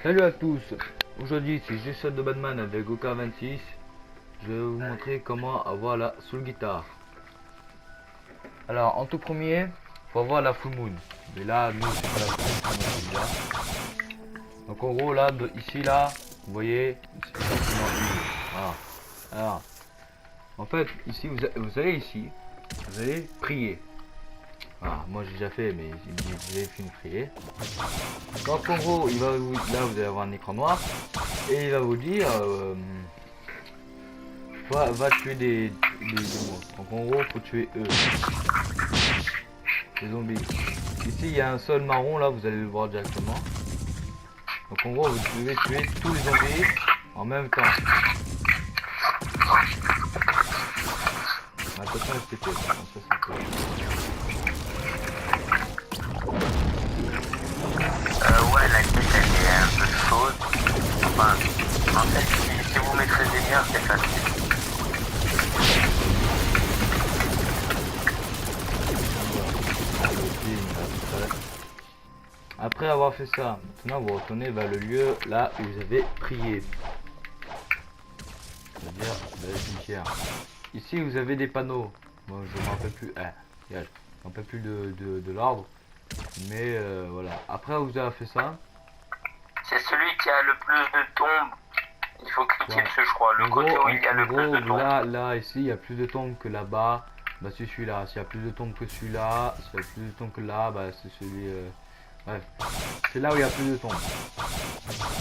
Salut à tous, aujourd'hui c'est G7 de Batman avec OK26. Je vais vous montrer comment avoir la soul guitare. Alors en tout premier, faut avoir la full moon. Mais là, nous c'est pas la full moon, là. Donc en gros là, ici là, vous voyez, c'est simplement une. Voilà. Alors, en fait ici vous allez ici, vous allez prier. Ah, moi j'ai déjà fait, mais vous avez fini de prier. Donc en gros, là vous allez avoir un écran noir et il va vous dire va tuer des monstres. Donc en gros, faut tuer eux, les zombies. Ici il y a un sol marron, là vous allez le voir directement. Donc en gros, vous devez tuer tous les zombies en même temps. Attention à STP, ça c'est ouais, la quête elle est un peu chaude. Enfin, en fait, si vous maîtrisez bien, c'est facile. Après avoir fait ça, maintenant vous retournez vers le lieu là où vous avez prié. C'est-à-dire le cimetière. Ici vous avez des panneaux. Moi je m'en rappelle plus. Je m'en rappelle plus de l'ordre. Mais voilà. Après vous avez fait ça. C'est celui qui a le plus de tombes. Il faut cliquer dessus, je crois. Le côté où il y a le plus de tombes. Là, ici, il y a plus de tombes que là-bas. Bah, c'est celui-là. S'il y a plus de tombes que celui-là, s'il y a plus de tombes que là, bah, c'est celui. Bref, c'est là où il y a plus de tombes.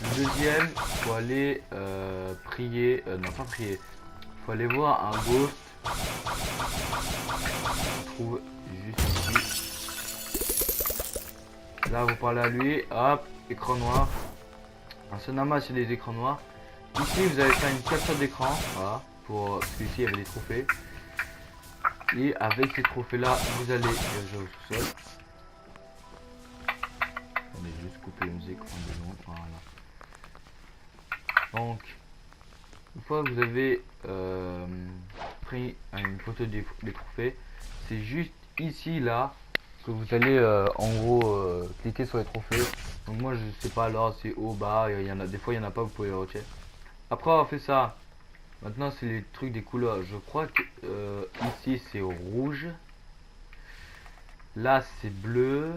Le deuxième, faut aller prier. Non, pas prier. Faut aller voir un ghost. On trouve juste ici. Là, vous parlez à lui. Hop, écran noir. Un Sonama, c'est des écrans noirs. Ici, vous allez faire une capture d'écran, voilà, pour parce qu'ici il y avait des trophées. Et avec ces trophées-là, vous allez diriger au sous-sol. On est juste couper la musique en besoin, voilà. Donc, une fois que vous avez pris une photo des trophées, c'est juste ici là que vous allez en gros cliquer sur les trophées. Donc moi je sais pas là, c'est haut, bas, il y en a des fois il y en a pas, vous pouvez les retirer. Après avoir fait ça, maintenant c'est les trucs des couleurs. Je crois que ici c'est rouge. Là c'est bleu.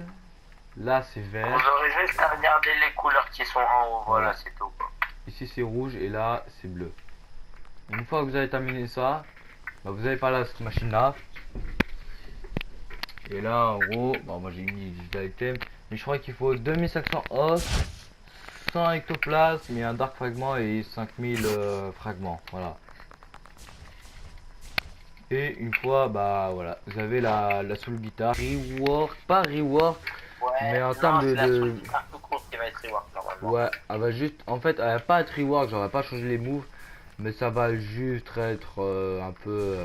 Là c'est vert. Vous aurez juste à regarder les couleurs qui sont en haut. Voilà, c'est tout. Ici c'est rouge et là c'est bleu. Une fois que vous avez terminé ça, bah, vous allez parler à cette machine là. Et là en gros, bon, moi j'ai mis des items. Mais je crois qu'il faut 2500 os, 100 ectoplasmes et un dark fragment et 5000 fragments. Voilà. Et une fois, bah voilà, vous avez la soul guitare. Rework, pas rework, Ouais, mais en non, termes c'est la de. soul guitare tout court qui va être rework normalement. Ouais, elle va juste. En fait, elle va pas être rework, genre elle va pas changer les moves, mais ça va juste être un peu.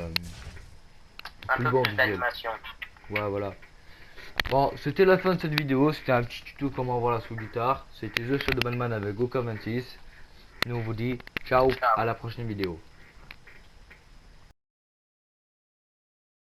Un peu bon plus visuel. d'animation. Ouais, voilà. Bon, c'était la fin de cette vidéo. C'était un petit tuto comment avoir la soul guitare. C'était The Shadow Man avec OK26. Nous on vous dit ciao, à la prochaine vidéo.